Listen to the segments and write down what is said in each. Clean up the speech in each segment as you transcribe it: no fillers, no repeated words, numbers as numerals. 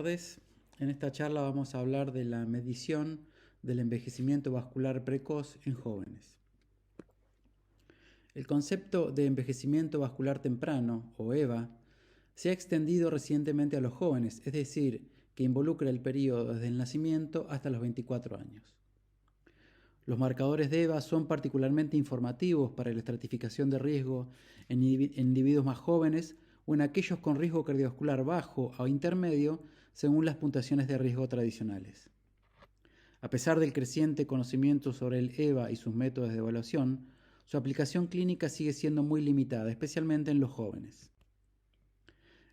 tardes. En esta charla vamos a hablar de la medición del envejecimiento vascular precoz en jóvenes. El concepto de envejecimiento vascular temprano, o EVA, se ha extendido recientemente a los jóvenes, es decir, que involucra el periodo desde el nacimiento hasta los 24 años. Los marcadores de EVA son particularmente informativos para la estratificación de riesgo en individuos más jóvenes o en aquellos con riesgo cardiovascular bajo o intermedio, según las puntuaciones de riesgo tradicionales. A pesar del creciente conocimiento sobre el EVA y sus métodos de evaluación, su aplicación clínica sigue siendo muy limitada, especialmente en los jóvenes.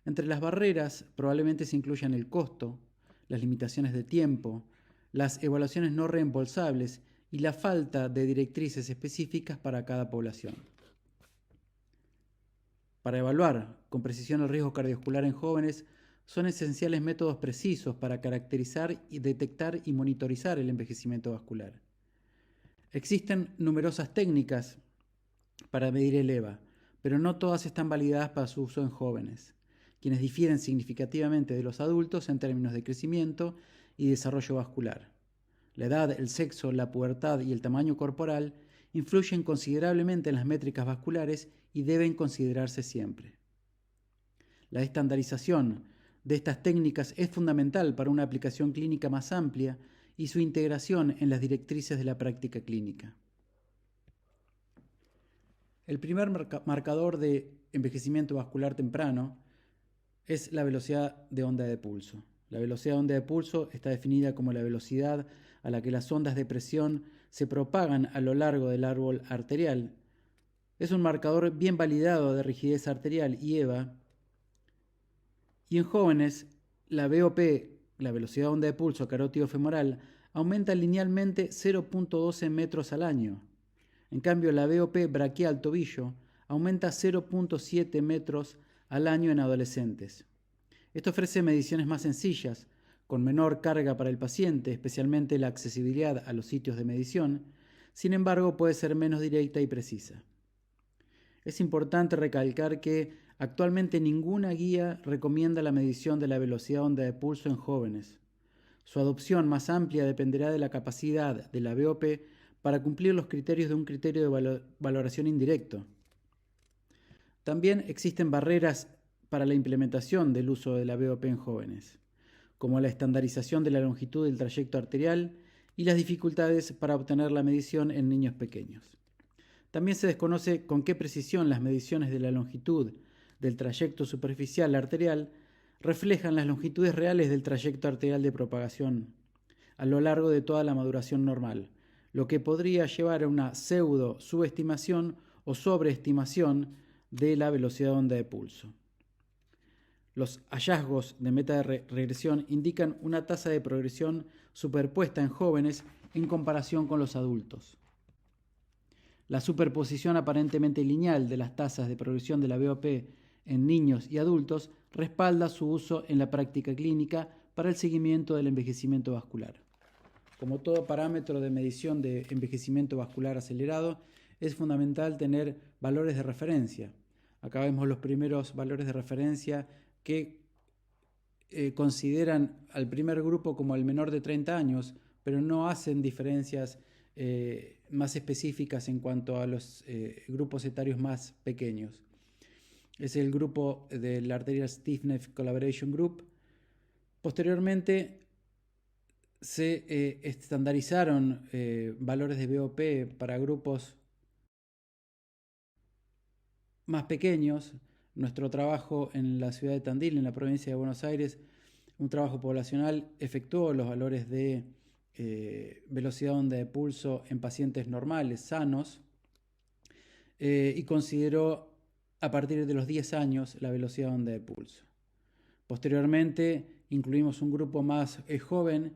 Entre las barreras probablemente se incluyan el costo, las limitaciones de tiempo, las evaluaciones no reembolsables y la falta de directrices específicas para cada población. Para evaluar con precisión el riesgo cardiovascular en jóvenes, son esenciales métodos precisos para caracterizar, detectar y monitorizar el envejecimiento vascular. Existen numerosas técnicas para medir el EVA, pero no todas están validadas para su uso en jóvenes, quienes difieren significativamente de los adultos en términos de crecimiento y desarrollo vascular. La edad, el sexo, la pubertad y el tamaño corporal influyen considerablemente en las métricas vasculares y deben considerarse siempre. La estandarización de estas técnicas es fundamental para una aplicación clínica más amplia y su integración en las directrices de la práctica clínica. El primer marcador de envejecimiento vascular temprano es la velocidad de onda de pulso. La velocidad de onda de pulso está definida como la velocidad a la que las ondas de presión se propagan a lo largo del árbol arterial. Es un marcador bien validado de rigidez arterial y EVA. Y en jóvenes, la VOP, la velocidad de onda de pulso carótido femoral, aumenta linealmente 0.12 metros al año. En cambio, la VOP braquial tobillo aumenta 0.7 metros al año en adolescentes. Esto ofrece mediciones más sencillas, con menor carga para el paciente, especialmente la accesibilidad a los sitios de medición. Sin embargo, puede ser menos directa y precisa. Es importante recalcar que actualmente ninguna guía recomienda la medición de la velocidad de onda de pulso en jóvenes. Su adopción más amplia dependerá de la capacidad de la VOP para cumplir los criterios de un criterio de valoración indirecto. También existen barreras para la implementación del uso de la VOP en jóvenes, como la estandarización de la longitud del trayecto arterial y las dificultades para obtener la medición en niños pequeños. También se desconoce con qué precisión las mediciones de la longitud del trayecto superficial arterial reflejan las longitudes reales del trayecto arterial de propagación a lo largo de toda la maduración normal, lo que podría llevar a una pseudo subestimación o sobreestimación de la velocidad de onda de pulso. Los hallazgos de meta-regresión indican una tasa de progresión superpuesta en jóvenes en comparación con los adultos. La superposición aparentemente lineal de las tasas de progresión de la VOP en niños y adultos respalda su uso en la práctica clínica para el seguimiento del envejecimiento vascular. Como todo parámetro de medición de envejecimiento vascular acelerado, es fundamental tener valores de referencia. Acá vemos los primeros valores de referencia que consideran al primer grupo como el menor de 30 años, pero no hacen diferencias más específicas en cuanto a los grupos etarios más pequeños. Es el grupo del Arterial Stiffness Collaboration Group. Posteriormente se estandarizaron valores de VOP para grupos más pequeños. Nuestro trabajo en la ciudad de Tandil, en la provincia de Buenos Aires, un trabajo poblacional, efectuó los valores de velocidad de onda de pulso en pacientes normales, sanos, y consideró a partir de los 10 años la velocidad de onda de pulso. Posteriormente incluimos un grupo más joven,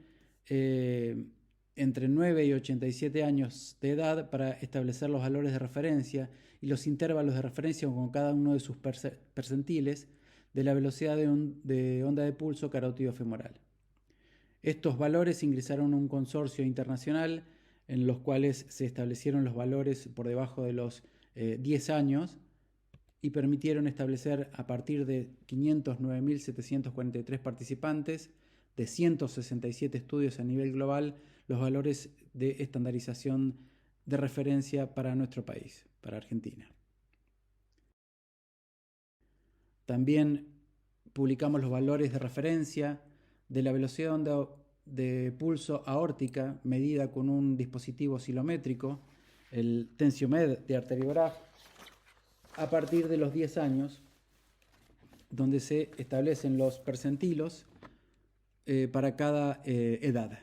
entre 9 y 87 años de edad, para establecer los valores de referencia y los intervalos de referencia con cada uno de sus percentiles de la velocidad de onda de pulso carótido femoral. Estos valores ingresaron a un consorcio internacional en los cuales se establecieron los valores por debajo de los 10 años y permitieron establecer a partir de 509.743 participantes de 167 estudios a nivel global los valores de estandarización de referencia para nuestro país, para Argentina. También publicamos los valores de referencia de la velocidad de onda de pulso aórtica medida con un dispositivo oscilométrico, el TensioMed de Arteriograph, a partir de los 10 años, donde se establecen los percentilos para cada edad.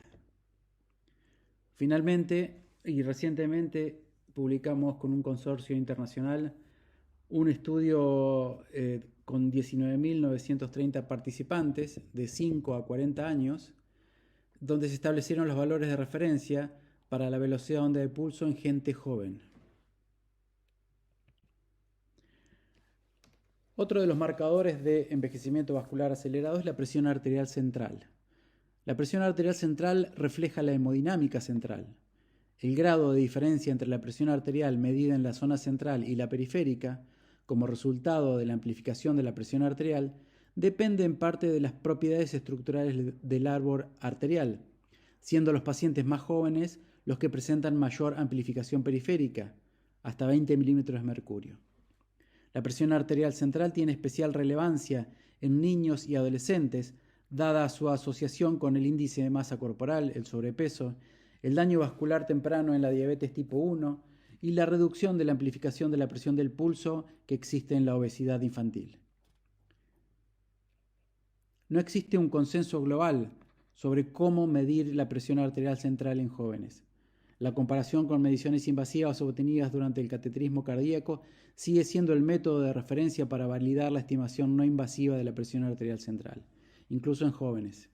Finalmente, y recientemente, publicamos con un consorcio internacional un estudio con 19.930 participantes de 5 a 40 años, donde se establecieron los valores de referencia para la velocidad de onda de pulso en gente joven. Otro de los marcadores de envejecimiento vascular acelerado es la presión arterial central. La presión arterial central refleja la hemodinámica central. El grado de diferencia entre la presión arterial medida en la zona central y la periférica, como resultado de la amplificación de la presión arterial, depende en parte de las propiedades estructurales del árbol arterial, siendo los pacientes más jóvenes los que presentan mayor amplificación periférica, hasta 20 milímetros de mercurio. La presión arterial central tiene especial relevancia en niños y adolescentes, dada su asociación con el índice de masa corporal, el sobrepeso, el daño vascular temprano en la diabetes tipo 1 y la reducción de la amplificación de la presión del pulso que existe en la obesidad infantil. No existe un consenso global sobre cómo medir la presión arterial central en jóvenes. La comparación con mediciones invasivas obtenidas durante el cateterismo cardíaco sigue siendo el método de referencia para validar la estimación no invasiva de la presión arterial central, incluso en jóvenes.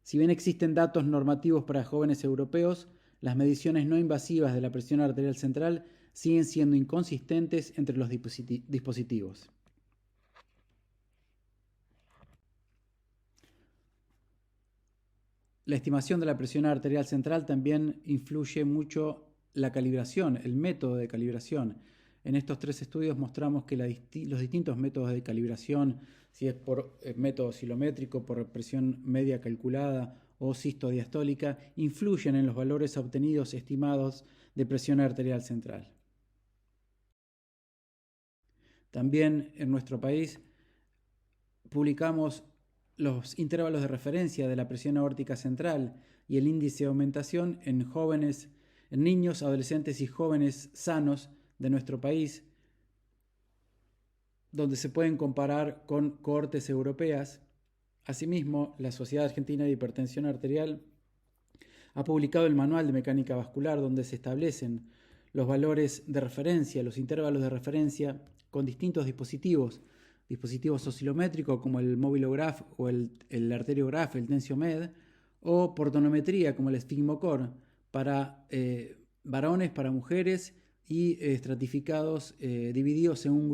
Si bien existen datos normativos para jóvenes europeos, las mediciones no invasivas de la presión arterial central siguen siendo inconsistentes entre los dispositivos. La estimación de la presión arterial central también influye mucho la calibración, el método de calibración. En estos 3 estudios mostramos que los distintos métodos de calibración, si es por método oscilométrico, por presión media calculada o sistodiastólica, influyen en los valores obtenidos estimados de presión arterial central. También en nuestro país publicamos los intervalos de referencia de la presión aórtica central y el índice de aumentación en jóvenes, en niños, adolescentes y jóvenes sanos de nuestro país, donde se pueden comparar con cohortes europeas. Asimismo, la Sociedad Argentina de Hipertensión Arterial ha publicado el Manual de Mecánica Vascular, donde se establecen los valores de referencia, los intervalos de referencia con distintos dispositivos oscilométricos como el Mobilograph o el Arteriograph, el TensioMed, o por tonometría como el Sphygmocore, para varones, para mujeres y estratificados, divididos según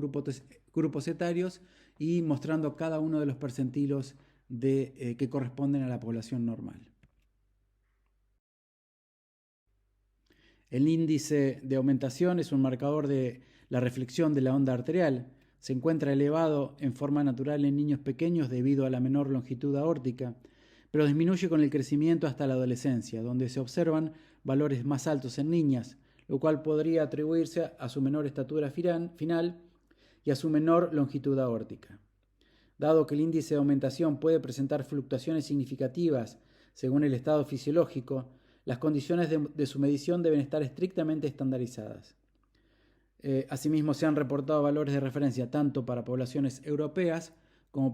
grupos etarios y mostrando cada uno de los percentilos que corresponden a la población normal. El índice de aumentación es un marcador de la reflexión de la onda arterial. Se encuentra elevado en forma natural en niños pequeños debido a la menor longitud aórtica, pero disminuye con el crecimiento hasta la adolescencia, donde se observan valores más altos en niñas, lo cual podría atribuirse a su menor estatura final y a su menor longitud aórtica. Dado que el índice de aumentación puede presentar fluctuaciones significativas según el estado fisiológico, las condiciones de su medición deben estar estrictamente estandarizadas. Asimismo, se han reportado valores de referencia tanto para poblaciones europeas como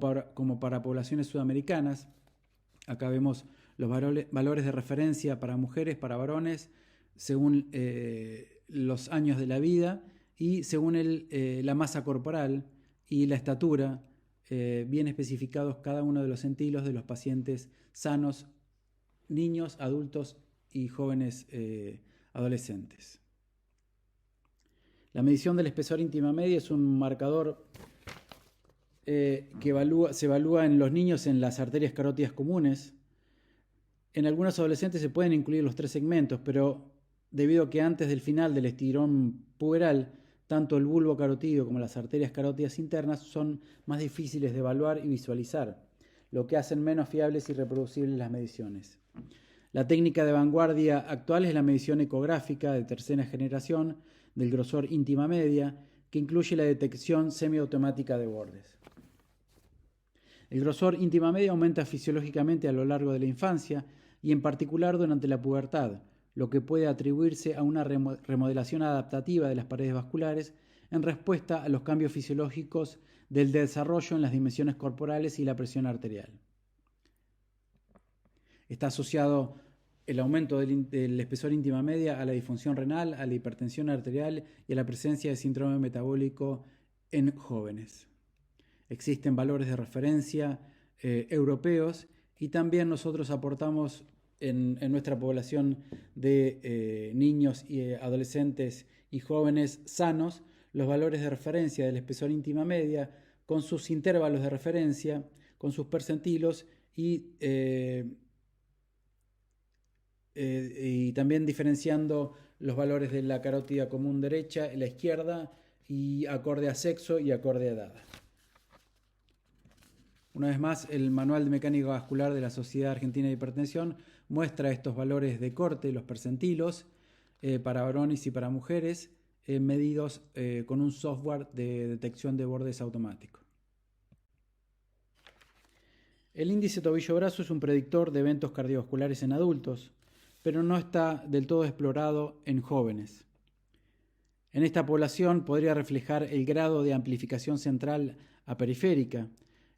para poblaciones sudamericanas. Acá vemos los valores de referencia para mujeres, para varones, según los años de la vida y según la masa corporal y la estatura, bien especificados cada uno de los centilos de los pacientes sanos, niños, adultos y jóvenes adolescentes. La medición del espesor íntima media es un marcador que se evalúa en los niños en las arterias carótidas comunes. En algunos adolescentes se pueden incluir los 3 segmentos, pero debido a que antes del final del estirón puberal, tanto el bulbo carotídeo como las arterias carótidas internas son más difíciles de evaluar y visualizar. lo que hacen menos fiables y reproducibles las mediciones. La técnica de vanguardia actual es la medición ecográfica de tercera generación del grosor íntima media, que incluye la detección semiautomática de bordes. El grosor íntima media aumenta fisiológicamente a lo largo de la infancia y en particular durante la pubertad, lo que puede atribuirse a una remodelación adaptativa de las paredes vasculares en respuesta a los cambios fisiológicos del desarrollo en las dimensiones corporales y la presión arterial. Está asociado el aumento del espesor íntima media a la disfunción renal, a la hipertensión arterial y a la presencia de síndrome metabólico en jóvenes. Existen valores de referencia europeos y también nosotros aportamos en nuestra población de niños y adolescentes y jóvenes sanos los valores de referencia del espesor íntima media con sus intervalos de referencia, con sus percentilos y también diferenciando los valores de la carótida común derecha y la izquierda y acorde a sexo y acorde a edad. Una vez más, el Manual de Mecánica Vascular de la Sociedad Argentina de Hipertensión muestra estos valores de corte, los percentilos, para varones y para mujeres, medidos con un software de detección de bordes automático. El índice tobillo-brazo es un predictor de eventos cardiovasculares en adultos, pero no está del todo explorado en jóvenes. En esta población podría reflejar el grado de amplificación central a periférica.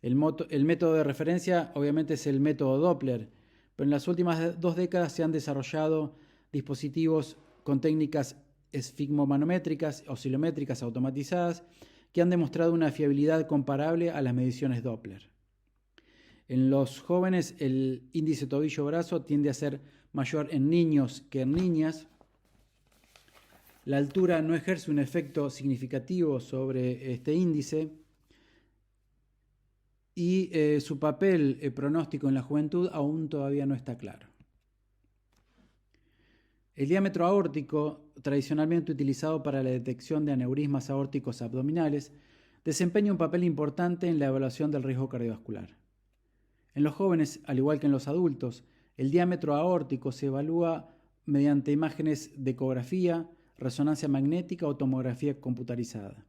El método de referencia obviamente es el método Doppler, pero en las últimas 2 décadas se han desarrollado dispositivos con técnicas esfigmomanométricas, oscilométricas automatizadas, que han demostrado una fiabilidad comparable a las mediciones Doppler. En los jóvenes el índice tobillo-brazo tiende a ser mayor en niños que en niñas. La altura no ejerce un efecto significativo sobre este índice y su papel pronóstico en la juventud aún todavía no está claro. El diámetro aórtico, tradicionalmente utilizado para la detección de aneurismas aórticos abdominales, desempeña un papel importante en la evaluación del riesgo cardiovascular. En los jóvenes, al igual que en los adultos, el diámetro aórtico se evalúa mediante imágenes de ecografía, resonancia magnética o tomografía computarizada.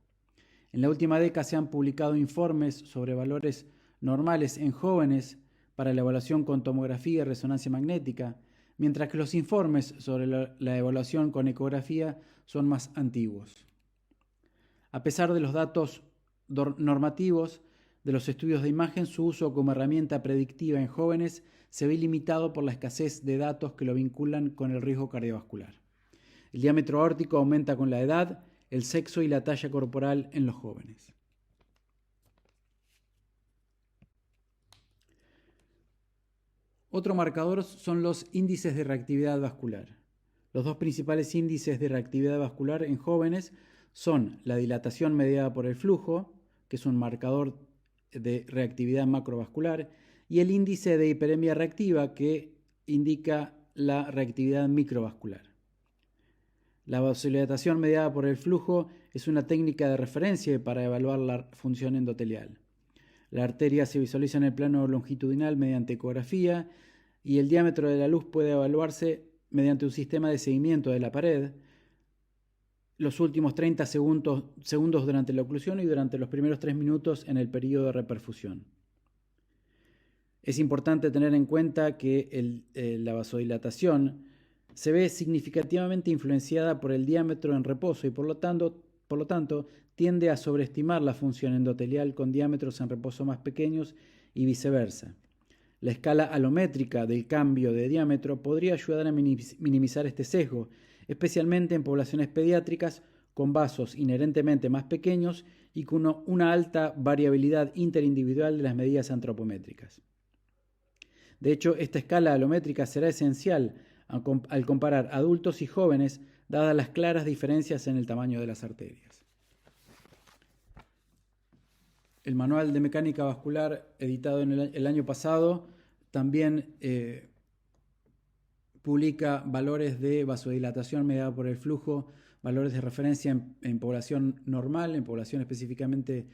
En la última década se han publicado informes sobre valores normales en jóvenes para la evaluación con tomografía y resonancia magnética, mientras que los informes sobre la evaluación con ecografía son más antiguos. A pesar de los datos normativos de los estudios de imagen, su uso como herramienta predictiva en jóvenes se ve limitado por la escasez de datos que lo vinculan con el riesgo cardiovascular. El diámetro aórtico aumenta con la edad, el sexo y la talla corporal en los jóvenes. Otro marcador son los índices de reactividad vascular. Los 2 principales índices de reactividad vascular en jóvenes son la dilatación mediada por el flujo, que es un marcador de reactividad macrovascular, y el índice de hiperemia reactiva, que indica la reactividad microvascular. La vasodilatación mediada por el flujo es una técnica de referencia para evaluar la función endotelial. La arteria se visualiza en el plano longitudinal mediante ecografía y el diámetro de la luz puede evaluarse mediante un sistema de seguimiento de la pared los últimos 30 segundos durante la oclusión y durante los primeros 3 minutos en el periodo de reperfusión. Es importante tener en cuenta que la vasodilatación se ve significativamente influenciada por el diámetro en reposo y por lo tanto tiende a sobreestimar la función endotelial con diámetros en reposo más pequeños y viceversa. La escala alométrica del cambio de diámetro podría ayudar a minimizar este sesgo, especialmente en poblaciones pediátricas con vasos inherentemente más pequeños y con una alta variabilidad interindividual de las medidas antropométricas. De hecho, esta escala alométrica será esencial al comparar adultos y jóvenes, dadas las claras diferencias en el tamaño de las arterias. El Manual de Mecánica Vascular, editado en el año pasado, también publica valores de vasodilatación mediada por el flujo, valores de referencia en población normal, en población específicamente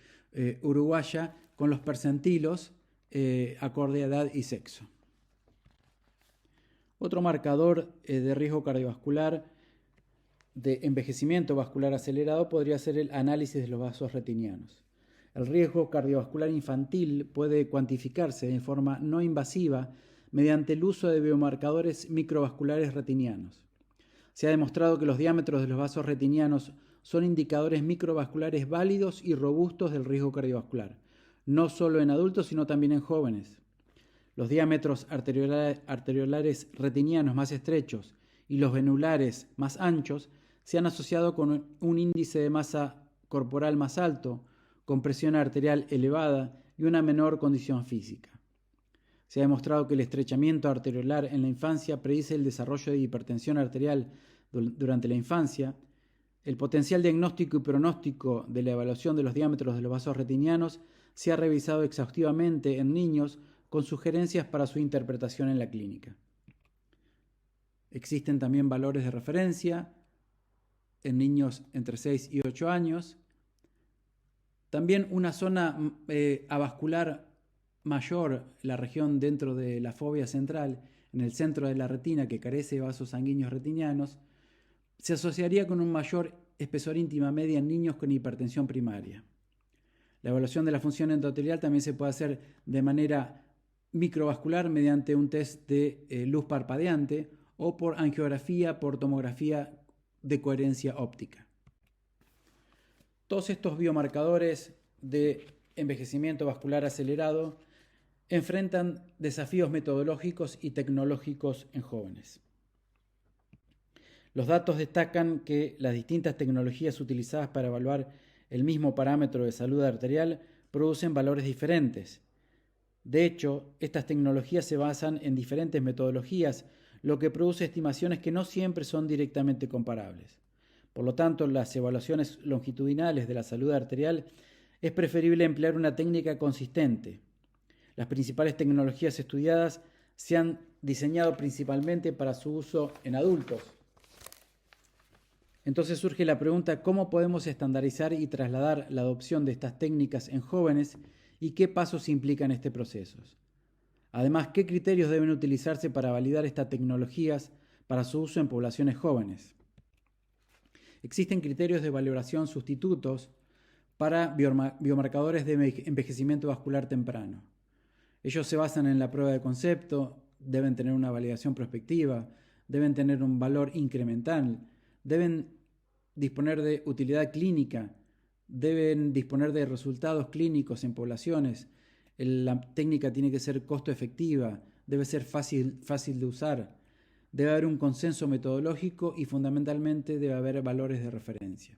uruguaya, con los percentilos acorde a edad y sexo. Otro marcador de riesgo cardiovascular de envejecimiento vascular acelerado podría ser el análisis de los vasos retinianos. El riesgo cardiovascular infantil puede cuantificarse de forma no invasiva mediante el uso de biomarcadores microvasculares retinianos. Se ha demostrado que los diámetros de los vasos retinianos son indicadores microvasculares válidos y robustos del riesgo cardiovascular, no solo en adultos, sino también en jóvenes. Los diámetros arteriolares retinianos más estrechos y los venulares más anchos se han asociado con un índice de masa corporal más alto, con presión arterial elevada y una menor condición física. Se ha demostrado que el estrechamiento arteriolar en la infancia predice el desarrollo de hipertensión arterial durante la infancia. El potencial diagnóstico y pronóstico de la evaluación de los diámetros de los vasos retinianos se ha revisado exhaustivamente en niños con sugerencias para su interpretación en la clínica. Existen también valores de referencia en niños entre 6 y 8 años. También una zona avascular mayor, la región dentro de la fobia central, en el centro de la retina que carece de vasos sanguíneos retinianos, se asociaría con un mayor espesor íntima media en niños con hipertensión primaria. La evaluación de la función endotelial también se puede hacer de manera microvascular mediante un test de luz parpadeante o por angiografía, por tomografía de coherencia óptica. Todos estos biomarcadores de envejecimiento vascular acelerado enfrentan desafíos metodológicos y tecnológicos en jóvenes. Los datos destacan que las distintas tecnologías utilizadas para evaluar el mismo parámetro de salud arterial producen valores diferentes. De hecho, estas tecnologías se basan en diferentes metodologías, lo que produce estimaciones que no siempre son directamente comparables. Por lo tanto, las evaluaciones longitudinales de la salud arterial es preferible emplear una técnica consistente. Las principales tecnologías estudiadas se han diseñado principalmente para su uso en adultos. Entonces surge la pregunta: ¿cómo podemos estandarizar y trasladar la adopción de estas técnicas en jóvenes y qué pasos implican este proceso? Además, ¿qué criterios deben utilizarse para validar estas tecnologías para su uso en poblaciones jóvenes? Existen criterios de valoración sustitutos para biomarcadores de envejecimiento vascular temprano. Ellos se basan en la prueba de concepto, deben tener una validación prospectiva, deben tener un valor incremental, deben disponer de utilidad clínica, deben disponer de resultados clínicos en poblaciones. La técnica tiene que ser costo efectiva, debe ser fácil de usar, debe haber un consenso metodológico y fundamentalmente debe haber valores de referencia.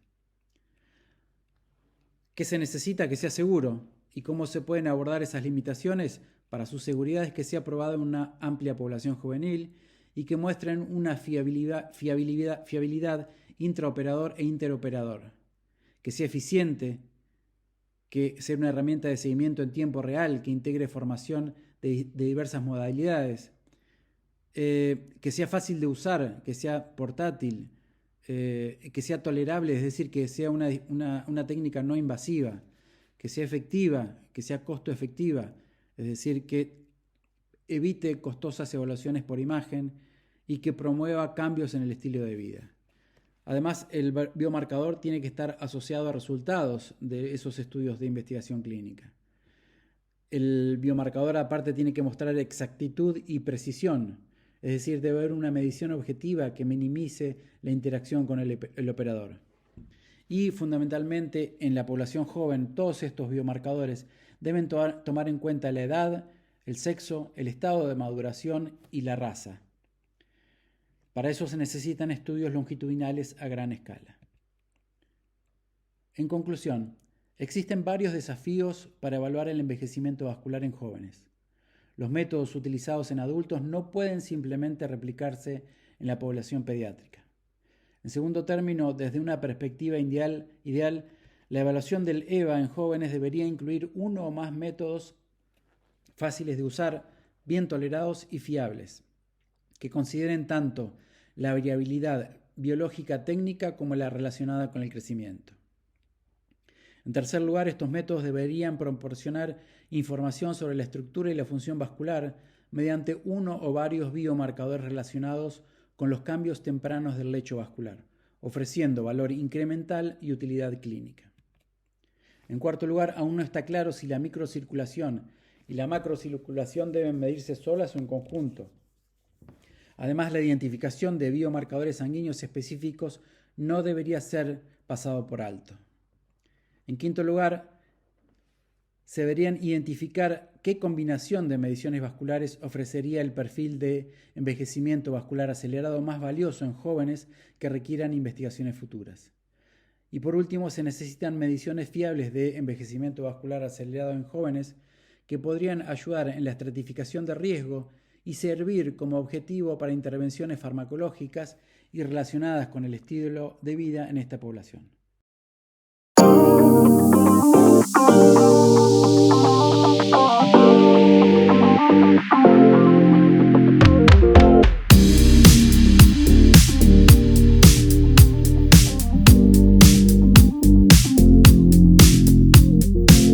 ¿Qué se necesita? Que sea seguro. ¿Y cómo se pueden abordar esas limitaciones? Para su seguridad es que sea aprobado en una amplia población juvenil y que muestren una fiabilidad intraoperador e interoperador, que sea eficiente, que sea una herramienta de seguimiento en tiempo real, que integre formación de diversas modalidades, que sea fácil de usar, que sea portátil, que sea tolerable, es decir, que sea una técnica no invasiva, que sea efectiva, que sea costo efectiva, es decir, que evite costosas evaluaciones por imagen y que promueva cambios en el estilo de vida. Además, el biomarcador tiene que estar asociado a resultados de esos estudios de investigación clínica. El biomarcador aparte tiene que mostrar exactitud y precisión, es decir, debe haber una medición objetiva que minimice la interacción con el operador. Y fundamentalmente en la población joven, todos estos biomarcadores deben tomar en cuenta la edad, el sexo, el estado de maduración y la raza. Para eso se necesitan estudios longitudinales a gran escala. En conclusión, existen varios desafíos para evaluar el envejecimiento vascular en jóvenes. Los métodos utilizados en adultos no pueden simplemente replicarse en la población pediátrica. En segundo término, desde una perspectiva ideal, la evaluación del EVA en jóvenes debería incluir uno o más métodos fáciles de usar, bien tolerados y fiables, que consideren tanto la variabilidad biológica técnica como la relacionada con el crecimiento. En tercer lugar, estos métodos deberían proporcionar información sobre la estructura y la función vascular mediante uno o varios biomarcadores relacionados con los cambios tempranos del lecho vascular, ofreciendo valor incremental y utilidad clínica. En cuarto lugar, aún no está claro si la microcirculación y la macrocirculación deben medirse solas o en conjunto. Además, la identificación de biomarcadores sanguíneos específicos no debería ser pasado por alto. En quinto lugar, se deberían identificar qué combinación de mediciones vasculares ofrecería el perfil de envejecimiento vascular acelerado más valioso en jóvenes que requieran investigaciones futuras. Y por último, se necesitan mediciones fiables de envejecimiento vascular acelerado en jóvenes que podrían ayudar en la estratificación de riesgo y servir como objetivo para intervenciones farmacológicas y relacionadas con el estilo de vida en esta población.